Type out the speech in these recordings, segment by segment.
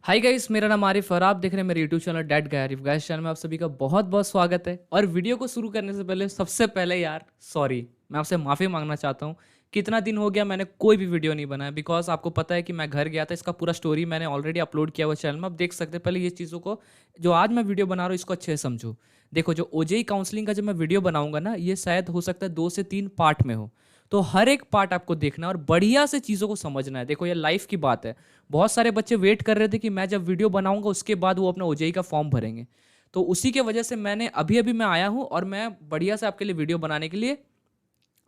Hi guys, मेरा नाम आरिफ और आप देख रहे हैं मेरे YouTube channel that guy Arif. Guys channel में आप सभी का बहुत बहुत स्वागत है। और वीडियो को शुरू करने से पहले सबसे पहले यार सॉरी, मैं आपसे माफ़ी मांगना चाहता हूँ। कितना दिन हो गया मैंने कोई भी वीडियो नहीं बनाया, बिकॉज आपको पता है कि मैं घर गया था। इसका पूरा स्टोरी मैंने ऑलरेडी अपलोड किया हुआ चैनल में, आप देख सकते हैं। पहले ये चीज़ों को जो आज मैं वीडियो बना रहा हूँ इसको अच्छे से समझो। देखो, जो ओजेई काउंसलिंग का जब मैं वीडियो बनाऊंगा ना, ये शायद हो सकता है 2 से 3 पार्ट में हो। तो हर एक पार्ट आपको देखना है और बढ़िया से चीज़ों को समझना है। देखो, ये लाइफ की बात है। बहुत सारे बच्चे वेट कर रहे थे कि मैं जब वीडियो बनाऊंगा उसके बाद वो अपना ओजेई का फॉर्म भरेंगे। तो उसी के वजह से मैंने अभी अभी मैं आया हूँ और मैं बढ़िया से आपके लिए वीडियो बनाने के लिए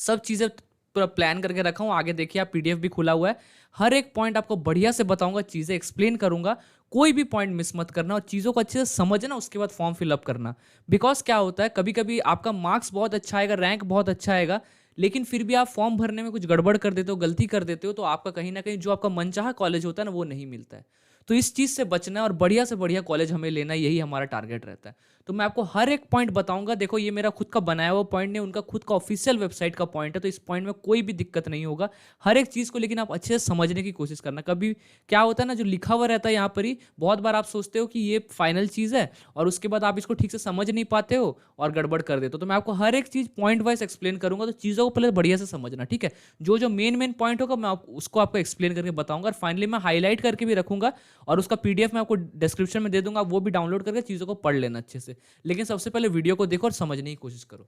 सब चीज़ें पूरा प्लान करके रखा हूँ। आगे देखिए, आप पीडीएफ भी खुला हुआ है। हर एक पॉइंट आपको बढ़िया से बताऊंगा, चीज़ें एक्सप्लेन करूंगा। कोई भी पॉइंट मिस मत करना और चीज़ों को अच्छे से समझना, उसके बाद फॉर्म फिलअप करना। बिकॉज क्या होता है, कभी कभी आपका मार्क्स बहुत अच्छा आएगा, रैंक बहुत अच्छा आएगा, लेकिन फिर भी आप फॉर्म भरने में कुछ गड़बड़ कर देते हो, गलती कर देते हो, तो आपका कहीं ना कहीं जो आपका मनचाहा कॉलेज होता है ना, वो नहीं मिलता है। तो इस चीज़ से बचना है और बढ़िया से बढ़िया कॉलेज हमें लेना है, यही हमारा टारगेट रहता है। तो मैं आपको हर एक पॉइंट बताऊंगा। देखो, ये मेरा खुद का बनाया हुआ पॉइंट नहीं, उनका खुद का ऑफिशियल वेबसाइट का पॉइंट है, तो इस पॉइंट में कोई भी दिक्कत नहीं होगा। हर एक चीज़ को लेकिन आप अच्छे से समझने की कोशिश करना। कभी क्या होता है ना, जो लिखा हुआ रहता है यहाँ पर ही, बहुत बार आप सोचते हो कि ये फाइनल चीज़ है और उसके बाद आप इसको ठीक से समझ नहीं पाते हो और गड़बड़ कर देते हो। तो मैं आपको हर एक चीज़ पॉइंट वाइज एक्सप्लेन करूंगा, तो चीज़ों को पहले बढ़िया से समझना, ठीक है। जो जो मेन मेन पॉइंट होगा मैं उसको आपको एक्सप्लेन करके बताऊंगा और फाइनली मैं हाईलाइट करके भी रखूंगा और उसका पीडीएफ मैं आपको डिस्क्रिप्शन में दे दूंगा, वो भी डाउनलोड करके चीज़ों को पढ़ लेना अच्छे से। लेकिन सबसे पहले वीडियो को देखो और समझने की कोशिश करो।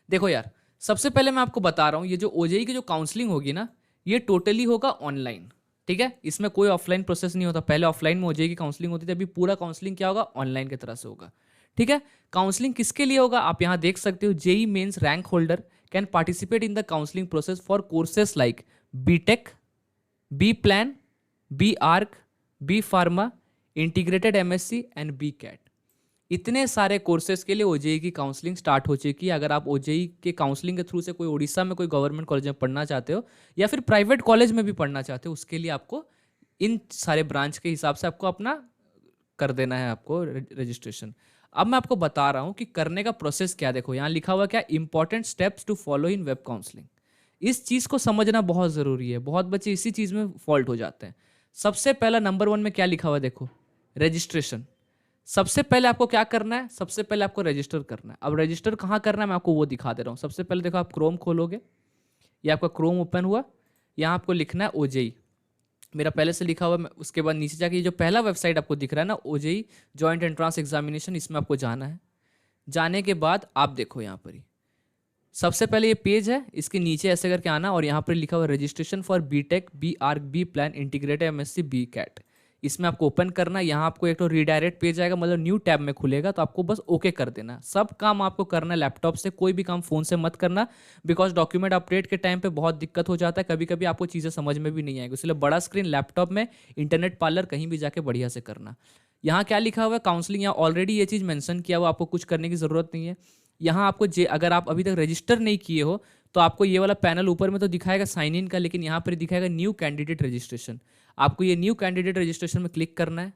देखो यार, सबसे पहले मैं आपको बता रहा हूँ, ये जो ओजेई की जो काउंसलिंग होगी ना, ये टोटली होगा ऑनलाइन। ठीक है, इसमें कोई ऑफलाइन प्रोसेस नहीं होता। पहले ऑफलाइन में ओजेई की काउंसलिंग होती थी, अभी पूरा काउंसलिंग क्या होगा, ऑनलाइन की तरह से होगा। ठीक है, काउंसलिंग किसके लिए होगा आप यहाँ देख सकते हो। JEE Mains rank holder can participate in the counselling process for courses like B Tech, B Plan, B Arch, B Pharma, integrated MSc and B Cat. इतने सारे कोर्सेज के लिए ओजेई की काउंसलिंग स्टार्ट हो चुकी है। अगर आप ओजेई के काउंसलिंग के थ्रू से कोई उड़ीसा में कोई गवर्नमेंट कॉलेज में पढ़ना चाहते हो या फिर प्राइवेट कॉलेज में भी पढ़ना चाहते हो, उसके लिए आपको इन सारे ब्रांच के हिसाब से आपको अपना कर देना है, आपको रजिस्ट्रेशन। अब मैं आपको बता रहा हूँ कि करने का प्रोसेस क्या। देखो, यहाँ लिखा हुआ क्या, important steps to follow in web counselling. इस चीज़ को समझना बहुत ज़रूरी है। बहुत बच्चे इसी चीज़ में फॉल्ट हो जाते हैं। सबसे पहला नंबर 1 में क्या लिखा हुआ है, देखो, रजिस्ट्रेशन। सबसे पहले आपको क्या करना है, सबसे पहले आपको रजिस्टर करना है। अब रजिस्टर कहाँ करना है मैं आपको वो दिखा दे रहा हूँ। सबसे पहले देखो, आप क्रोम खोलोगे, ये आपका क्रोम ओपन हुआ। यहाँ आपको लिखना है ओजेई, मेरा पहले से लिखा हुआ है। उसके बाद नीचे जाके ये जो पहला वेबसाइट आपको दिख रहा है ना, ओजेई जॉइंट एंट्रांस एग्जामिनेशन, इसमें आपको जाना है। जाने के बाद आप देखो यहाँ पर ही सबसे पहले ये पेज है, इसके नीचे ऐसे करके आना और यहाँ पर लिखा हुआ registration for B Tech, B Arch, B Plan, integrated MSc, B Cat. इसमें आपको ओपन करना है। यहाँ आपको एक तो रीडायरेक्ट पेज आएगा, मतलब न्यू टैब में खुलेगा, तो आपको बस ओके कर देना है। सब काम आपको करना है लैपटॉप से, कोई भी काम फोन से मत करना। बिकॉज डॉक्यूमेंट अपडेट के टाइम पे बहुत दिक्कत हो जाता है, कभी कभी आपको चीज़ें समझ में भी नहीं आएगी, इसलिए बड़ा स्क्रीन लैपटॉप में, इंटरनेट पार्लर कहीं भी जाके बढ़िया से करना। यहाँ क्या लिखा हुआ है, काउंसलिंग, यहाँ ऑलरेडी ये चीज़ मेंशन किया हुआ, आपको कुछ करने की ज़रूरत नहीं है। यहाँ आपको अगर आप अभी तक रजिस्टर नहीं किए हो तो आपको ये वाला पैनल ऊपर में तो दिखाएगा साइन इन का, लेकिन यहाँ पर दिखाएगा न्यू कैंडिडेट रजिस्ट्रेशन। आपको ये न्यू कैंडिडेट रजिस्ट्रेशन में क्लिक करना है।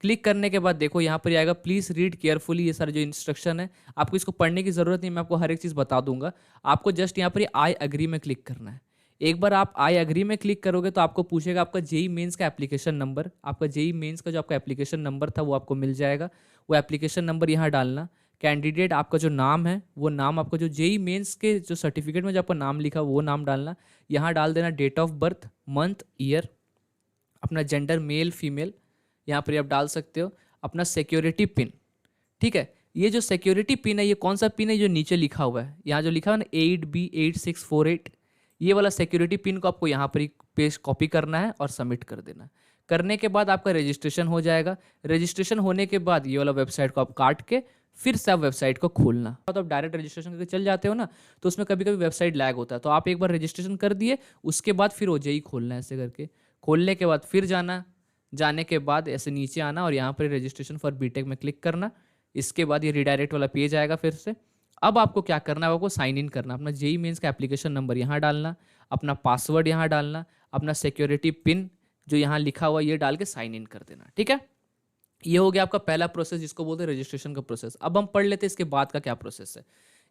क्लिक करने के बाद देखो यहाँ पर आएगा प्लीज़ रीड केयरफुली, ये सारे जो इंस्ट्रक्शन है आपको इसको पढ़ने की ज़रूरत नहीं, मैं आपको हर एक चीज़ बता दूंगा। आपको जस्ट यहाँ पर आई अग्री में क्लिक करना है। एक बार आप आई अग्री में क्लिक करोगे तो आपको पूछेगा आपका जेई मेंस का एप्लीकेशन नंबर। आपका जेई मेंस का जो आपका एप्लीकेशन नंबर था वो आपको मिल जाएगा। वो एप्लीकेशन नंबर यहाँ डालना। कैंडिडेट आपका जो नाम है वो नाम, आपका जो जेई मेंस के जो सर्टिफिकेट में जो आपका नाम लिखा वो नाम डालना। यहाँ डाल देना date of birth, month, year, अपना जेंडर मेल फीमेल यहाँ पर आप डाल सकते हो, अपना सिक्योरिटी पिन। ठीक है, ये जो सिक्योरिटी पिन है ये कौन सा पिन है, जो नीचे लिखा हुआ है, यहाँ जो लिखा हुआ है ना 8B8648, ये वाला सिक्योरिटी पिन को आपको यहाँ पर ही पेस्ट कॉपी करना है और सबमिट कर देना। करने के बाद आपका रजिस्ट्रेशन हो जाएगा। रजिस्ट्रेशन होने के बाद ये वाला वेबसाइट को आप काट के फिर से आप वेबसाइट को खोलना। तो आप डायरेक्ट रजिस्ट्रेशन करके चल जाते हो ना, तो उसमें कभी कभी वेबसाइट लैग होता है। तो आप एक बार रजिस्ट्रेशन कर दिए, उसके बाद फिर ओजेई खोलना है। ऐसे करके खोलने के बाद फिर जाना, जाने के बाद ऐसे नीचे आना और यहाँ पर रजिस्ट्रेशन फॉर बीटेक में क्लिक करना। इसके बाद ये रिडायरेक्ट वाला पेज आएगा फिर से। अब आपको क्या करना है, आपको साइन इन करना, अपना जेई मेंस का एप्लीकेशन नंबर यहाँ डालना, अपना पासवर्ड यहाँ डालना, अपना सिक्योरिटी पिन जो यहाँ लिखा हुआ ये डाल के साइन इन कर देना। ठीक है, ये हो गया आपका पहला प्रोसेस जिसको बोलते हैं रजिस्ट्रेशन का प्रोसेस। अब हम पढ़ लेते हैं इसके बाद का क्या प्रोसेस है।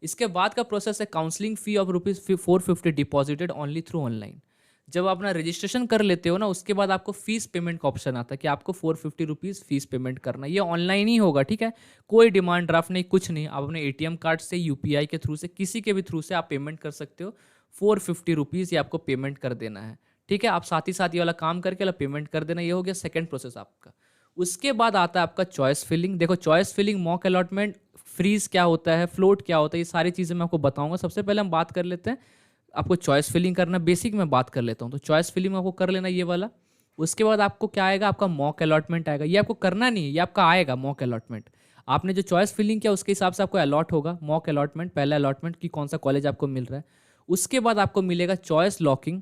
इसके बाद का प्रोसेस है counselling fee of ₹450 deposited only through online. जब आप अपना रजिस्ट्रेशन कर लेते हो ना, उसके बाद आपको फीस पेमेंट का ऑप्शन आता है कि आपको 450 रुपीज़ फीस पेमेंट करना है। ये ऑनलाइन ही होगा, ठीक है, कोई डिमांड ड्राफ्ट नहीं, कुछ नहीं। आप अपने एटीएम कार्ड से, यूपीआई के थ्रू से, किसी के भी थ्रू से आप पेमेंट कर सकते हो। 450 रुपीज़ ये आपको पेमेंट कर देना है, ठीक है। आप साथ ही साथ ये वाला काम करके वाला पेमेंट कर देना। ये हो गया सेकेंड प्रोसेस आपका। उसके बाद आता है आपका चॉइस फिलिंग। देखो, choice filling, mock allotment, freeze क्या होता है, फ्लोट क्या होता है, ये सारी चीज़ें मैं आपको बताऊंगा। सबसे पहले हम बात कर लेते हैं, आपको चॉइस फिलिंग करना बेसिक में बात कर लेता हूँ। तो चॉइस फिलिंग आपको कर लेना ये वाला। उसके बाद आपको क्या आएगा, आपका मॉक अलॉटमेंट आएगा। ये आपको करना नहीं है, ये आपका आएगा मॉक अलॉटमेंट। आपने जो चॉइस फिलिंग किया उसके हिसाब से आपको अलॉट होगा। मॉक अलॉटमेंट, पहला अलॉटमेंट कि कौन सा कॉलेज आपको मिल रहा है। उसके बाद आपको मिलेगा चॉइस लॉकिंग।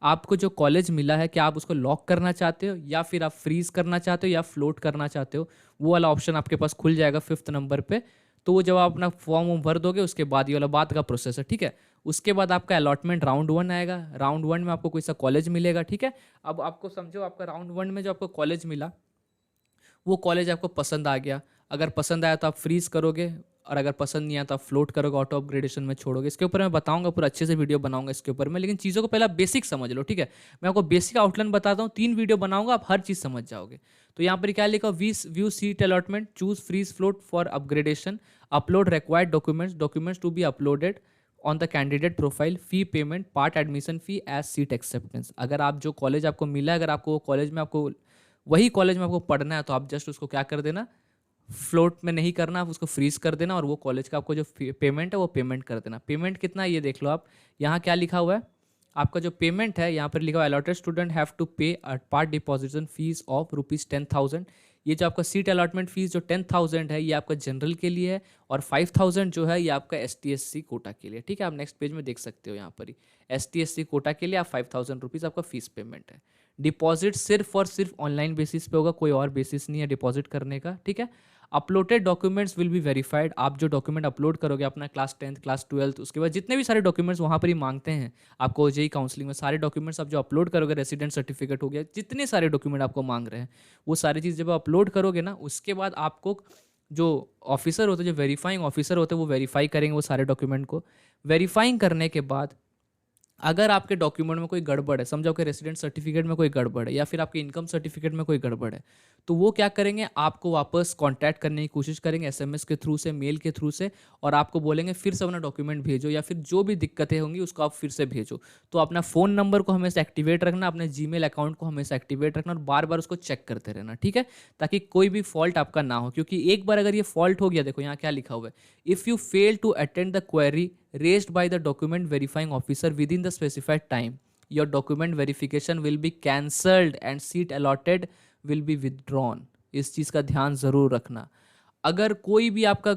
आपको जो कॉलेज मिला है, क्या आप उसको लॉक करना चाहते हो या फिर आप फ्रीज करना चाहते हो या फ्लोट करना चाहते हो, वो वाला ऑप्शन आपके पास खुल जाएगा 5th नंबर पे। तो वो जब आप अपना फॉर्म भर दोगे उसके बाद ये वाला बात का प्रोसेस है, ठीक है। उसके बाद आपका अलॉटमेंट राउंड 1 आएगा। राउंड 1 में आपको कोई सा कॉलेज मिलेगा, ठीक है। अब आपको समझो, आपका राउंड 1 में जो आपको कॉलेज मिला, वो कॉलेज आपको पसंद आ गया। अगर पसंद आया तो आप फ्रीज करोगे, और अगर पसंद नहीं आया तो आप फ्लोट करोगे, ऑटो अपग्रेडेशन में छोड़ोगे। इसके ऊपर मैं बताऊंगा, पूरा अच्छे से वीडियो बनाऊंगा इसके ऊपर में, लेकिन चीज़ों को पहले बेसिक समझ लो, ठीक है। मैं आपको बेसिक आउटलाइन बताता हूँ, 3 वीडियो बनाऊंगा, आप हर चीज़ समझ जाओगे। तो यहाँ पर क्या लिखा, view seat allotment, choose freeze float for upgradation, upload required documents to be uploaded on the candidate profile, fee payment, part admission fee as seat acceptance. अगर आप जो कॉलेज आपको मिला है, अगर आपको वो कॉलेज में आपको वही कॉलेज में आपको पढ़ना है, तो आप जस्ट उसको क्या कर देना, फ्लोट में नहीं करना, आप उसको फ्रीज कर देना, और वो कॉलेज का आपको जो पेमेंट है वो पेमेंट कर देना। पेमेंट कितना है ये देख लो आप, यहाँ क्या लिखा हुआ है, आपका जो पेमेंट है यहाँ पर लिखा हुआ है, अलॉटेड स्टूडेंट हैव टू पे a part deposition fees of ₹10,000। ये जो आपका सीट अलॉटमेंट फीस जो 10,000 है, ये आपका जनरल के लिए है, और 5,000 जो है ये आपका ST/SC कोटा के लिए, ठीक है। आप नेक्स्ट पेज में देख सकते हो, यहाँ पर ही ST/SC कोटा के लिए आप 5,000 रुपीज़ आपका फीस पेमेंट है। डिपॉजिट सिर्फ और सिर्फ ऑनलाइन बेसिस पे होगा, कोई और बेसिस नहीं है डिपॉजिट करने का, ठीक है। Uploaded documents will be verified. आप जो डॉक्यूमेंट अपलोड करोगे अपना, क्लास 10th, क्लास 12th, उसके बाद जितने भी सारे डॉक्यूमेंट्स वहाँ पर ही मांगते हैं आपको जेई काउंसलिंग में, सारे डॉक्यूमेंट्स आप जो अपलोड करोगे, रेसिडेंट सर्टिफिकेट हो गया, जितने सारे डॉक्यूमेंट आपको मांग रहे हैं, वो सारी चीज़ जब अपलोड करोगे ना, उसके बाद आपको जो ऑफिसर होते हैं, जो वेरीफाइंग ऑफिसर होते हैं, वो वेरीफाई करेंगे वो सारे डॉक्यूमेंट को। वेरीफाइंग करने के बाद अगर आपके डॉक्यूमेंट में कोई गड़बड़ है, समझो कि रेसिडेंट सर्टिफिकेट में कोई गड़बड़ है या फिर आपके इनकम सर्टिफिकेट में कोई गड़बड़ है, तो वो क्या करेंगे, आपको वापस कांटेक्ट करने की कोशिश करेंगे एसएमएस के थ्रू से, मेल के थ्रू से, और आपको बोलेंगे फिर से अपना डॉक्यूमेंट भेजो, या फिर जो भी दिक्कतें होंगी उसको आप फिर से भेजो। तो अपना फ़ोन नंबर को हमेशा एक्टिवेट रखना, अपने जीमेल अकाउंट को हमेशा एक्टिवेट रखना, और बार बार उसको चेक करते रहना, ठीक है, ताकि कोई भी फॉल्ट आपका ना हो। क्योंकि एक बार अगर ये फॉल्ट हो गया, देखो यहाँ क्या लिखा हुआ है, if you fail to attend the query raised by the document verifying officer within the specified time, your document verification will be cancelled and seat allotted will be withdrawn। इस चीज़ का ध्यान ज़रूर रखना। अगर कोई भी आपका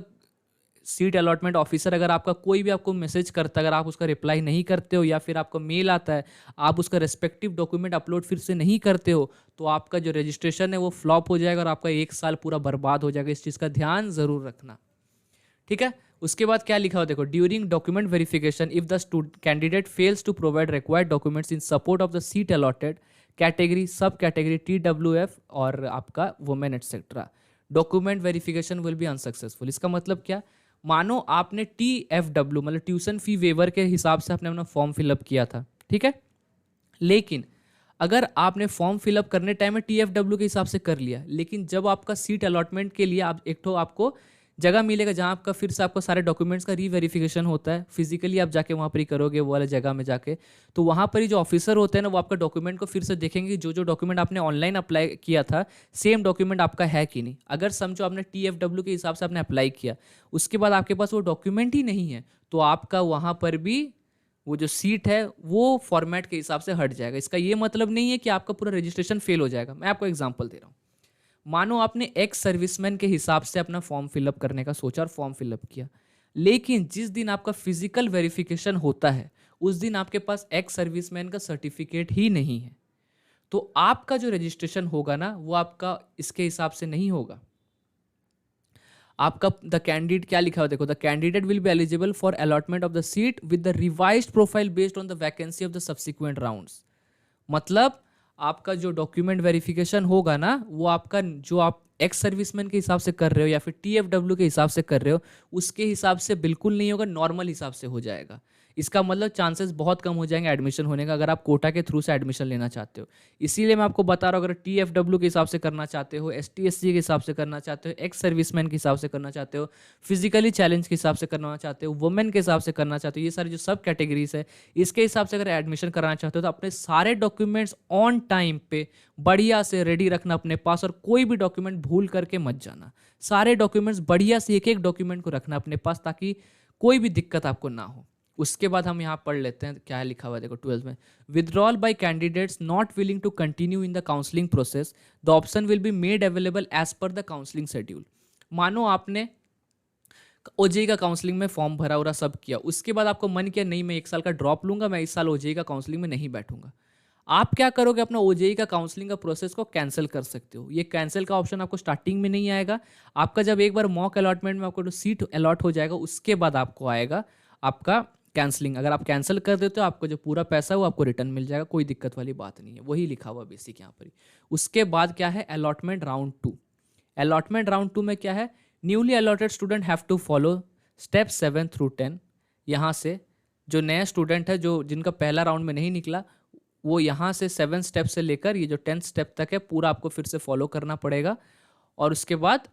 सीट अलॉटमेंट ऑफिसर, अगर आपका कोई भी आपको मैसेज करता है, अगर आप उसका रिप्लाई नहीं करते हो, या फिर आपको मेल आता है, आप उसका रेस्पेक्टिव डॉक्यूमेंट अपलोड फिर से नहीं करते हो, तो आपका जो रजिस्ट्रेशन है वो फ्लॉप हो जाएगा और आपका 1 साल पूरा बर्बाद हो जाएगा। इस चीज़ का ध्यान ज़रूर रखना, ठीक है। उसके बाद क्या लिखा हो देखो, during document verification if the candidate fails to provide required documents in support of the seat allotted category, sub category TWF और आपका women etcetera, document verification will be unsuccessful. इसका मतलब क्या, मानो आपने TFW मतलब ट्यूशन फी वेवर के हिसाब से आपने अपना फॉर्म फिलअप किया था, ठीक है, लेकिन अगर आपने फॉर्म फिलअप करने टाइम में TFW के हिसाब से कर लिया, लेकिन जब आपका सीट अलॉटमेंट के लिए आप एक तो आपको जगह मिलेगा जहाँ आपका फिर से आपको सारे डॉक्यूमेंट्स का रीवेरिफिकेशन होता है, फिजिकली आप जाके वहाँ पर ही करोगे वो वाला जगह में जाके, तो वहाँ पर ही जो ऑफिसर होते हैं ना, वो आपका डॉक्यूमेंट को फिर से देखेंगे, जो जो डॉक्यूमेंट आपने ऑनलाइन अप्लाई किया था सेम डॉक्यूमेंट आपका है कि नहीं। अगर समझो आपने TFW के हिसाब से आपने अप्लाई किया, उसके बाद आपके पास वो डॉक्यूमेंट ही नहीं है, तो आपका वहाँ पर भी वो जो सीट है वो फॉर्मेट के हिसाब से हट जाएगा। इसका ये मतलब नहीं है कि आपका पूरा रजिस्ट्रेशन फेल हो जाएगा। मैं आपको एग्जांपल दे रहा हूँ, मानो आपने एक्स सर्विसमैन के हिसाब से अपना फॉर्म फिलअप करने का सोचा और फॉर्म फिलअप किया, लेकिन जिस दिन आपका फिजिकल वेरिफिकेशन होता है उस दिन आपके पास एक्स सर्विसमैन का सर्टिफिकेट ही नहीं है, तो आपका जो रजिस्ट्रेशन होगा ना वो आपका इसके हिसाब से नहीं होगा। आपका द कैंडिडेट क्या लिखा हुआ देखो, the candidate will be eligible for allotment of the seat with the revised profile based on the vacancy of the subsequent rounds. मतलब आपका जो डॉक्यूमेंट वेरिफिकेशन होगा ना, वो आपका जो आप एक्स सर्विसमैन के हिसाब से कर रहे हो या फिर TFW के हिसाब से कर रहे हो, उसके हिसाब से बिल्कुल नहीं होगा, नॉर्मल हिसाब से हो जाएगा। इसका मतलब चांसेस बहुत कम हो जाएंगे एडमिशन होने का, अगर आप कोटा के थ्रू से एडमिशन लेना चाहते हो। इसीलिए मैं आपको बता रहा हूँ, अगर TFW के हिसाब से करना चाहते हो, ST SC के हिसाब से करना चाहते हो, एक्स सर्विसमैन के हिसाब से करना चाहते हो, फिजिकली चैलेंज के हिसाब से करना चाहते हो, वुमेन के हिसाब से करना चाहते हो, ये सारी जो सब कैटेगरीज है इसके हिसाब से अगर एडमिशन कराना चाहते हो तो अपने सारे डॉक्यूमेंट्स ऑन टाइम पे बढ़िया से रेडी रखना अपने पास, और कोई भी डॉक्यूमेंट भूल करके मत जाना। सारे डॉक्यूमेंट्स बढ़िया से एक एक डॉक्यूमेंट को रखना अपने पास, ताकि कोई भी दिक्कत आपको ना हो। उसके बाद हम यहाँ पढ़ लेते हैं क्या है लिखा हुआ है, देखो 12th में, withdrawal by candidates not willing to continue in the counselling process, the option will be made available as per the counselling schedule. मानो आपने OJEE का काउंसलिंग में फॉर्म भरा उरा सब किया, उसके बाद आपको मन किया नहीं मैं 1 साल का ड्रॉप लूंगा, मैं इस साल OJEE का काउंसलिंग में नहीं बैठूंगा। आप क्या करोगे, अपना OJEE का काउंसलिंग का प्रोसेस को कैंसिल कर सकते हो। ये कैंसिल का ऑप्शन आपको स्टार्टिंग में नहीं आएगा, आपका जब एक बार मॉक अलॉटमेंट में आपको सीट अलॉट हो जाएगा उसके बाद आपको आएगा आपका कैंसलिंग। अगर आप कैंसिल कर देते हो आपको जो पूरा पैसा है वो आपको रिटर्न मिल जाएगा, कोई दिक्कत वाली बात नहीं है, वही लिखा हुआ बेसिक यहाँ पर ही। उसके बाद क्या है, अलॉटमेंट राउंड 2। अलॉटमेंट राउंड 2 में क्या है, newly allotted student have to follow step 7 through 10। यहाँ से जो नया स्टूडेंट है, जो जिनका पहला राउंड में नहीं निकला, वो यहाँ से 7 स्टेप से लेकर ये जो 10th स्टेप तक है पूरा आपको फिर से फॉलो करना पड़ेगा, और उसके बाद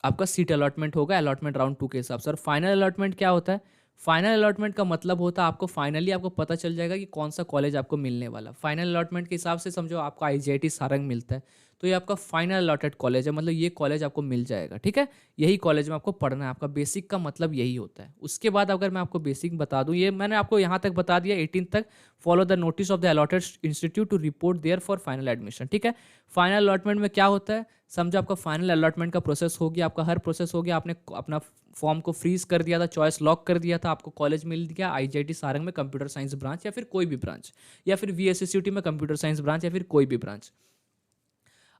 आपका सीट अलॉटमेंट होगा अलॉटमेंट राउंड 2 के हिसाब से। और फाइनल अलॉटमेंट क्या होता है, फाइनल अलॉटमेंट का मतलब होता है आपको फाइनली आपको पता चल जाएगा कि कौन सा कॉलेज आपको मिलने वाला। फाइनल अलॉटमेंट के हिसाब से समझो आपको IGIT सारंग मिलता है, तो ये आपका फाइनल अलॉटेड कॉलेज है, मतलब ये कॉलेज आपको मिल जाएगा, ठीक है। यही कॉलेज में आपको पढ़ना है, आपका बेसिक का मतलब यही होता है। उसके बाद अगर मैं आपको बेसिक बता दूं, ये मैंने आपको यहाँ तक बता दिया 18 तक, follow the notice of the allotted institute to report there for final admission, ठीक है। फाइनल अलॉटमेंट में क्या होता है, समझो आपका फाइनल अलॉटमेंट का प्रोसेस हो गया, आपका हर प्रोसेस हो गया, आपने अपना फॉर्म को फ्रीज कर दिया था, चॉइस लॉक कर दिया था, आपको कॉलेज मिल गया IGIT सारंग में कंप्यूटर साइंस ब्रांच, या फिर कोई भी ब्रांच, या फिर VSCCUT में कंप्यूटर साइंस ब्रांच, या फिर कोई भी ब्रांच।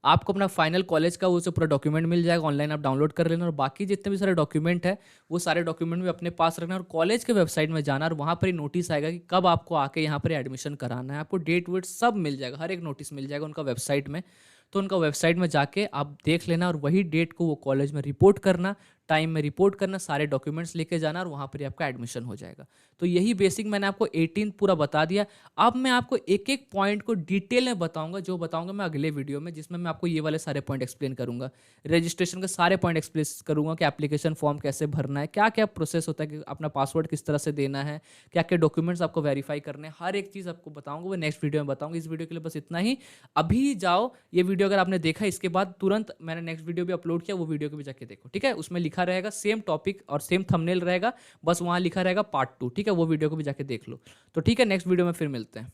आपको अपना फाइनल कॉलेज का वो सब पूरा डॉक्यूमेंट मिल जाएगा, ऑनलाइन आप डाउनलोड कर लेना, और बाकी जितने भी सारे डॉक्यूमेंट है वो सारे डॉक्यूमेंट भी अपने पास रखना, और कॉलेज के वेबसाइट में जाना, और वहाँ पर ही नोटिस आएगा कि कब आपको आके यहाँ पर एडमिशन कराना है। आपको डेट वेट सब मिल जाएगा, हर एक नोटिस मिल जाएगा उनका वेबसाइट में। तो उनका वेबसाइट में जाके आप देख लेना, और वही डेट को वो कॉलेज में रिपोर्ट करना, टाइम में रिपोर्ट करना, सारे डॉक्यूमेंट्स लेके जाना, और वहाँ पर ही आपका एडमिशन हो जाएगा। तो यही बेसिक मैंने आपको 18 पूरा बता दिया। अब मैं आपको एक एक पॉइंट को डिटेल में बताऊंगा, जो बताऊंगा मैं अगले वीडियो में, जिसमें मैं आपको ये वाले सारे पॉइंट एक्सप्लेन करूंगा, रजिस्ट्रेशन के सारे पॉइंट एक्सप्लेन करूंगा कि एप्लीकेशन फॉर्म कैसे भरना है, क्या क्या प्रोसेस होता है, कि अपना पासवर्ड किस तरह से देना है, क्या क्या डॉक्यूमेंट्स आपको वेरीफाई करने हैं, हर एक चीज़ आपको बताऊंगा, वो नेक्स्ट वीडियो में बताऊंगा। इस वीडियो के लिए बस इतना ही। अभी जाओ, ये वीडियो अगर आपने देखा इसके बाद तुरंत मैंने नेक्स्ट वीडियो भी अपलोड किया, वो वीडियो को भी जाके देखो, ठीक है। उसमें लिखा रहेगा सेम टॉपिक और सेम थंबनेल रहेगा, बस वहाँ लिखा रहेगा पार्ट 2, ठीक है। वो वीडियो को भी जाके देख लो। तो ठीक है, नेक्स्ट वीडियो में फिर मिलते हैं।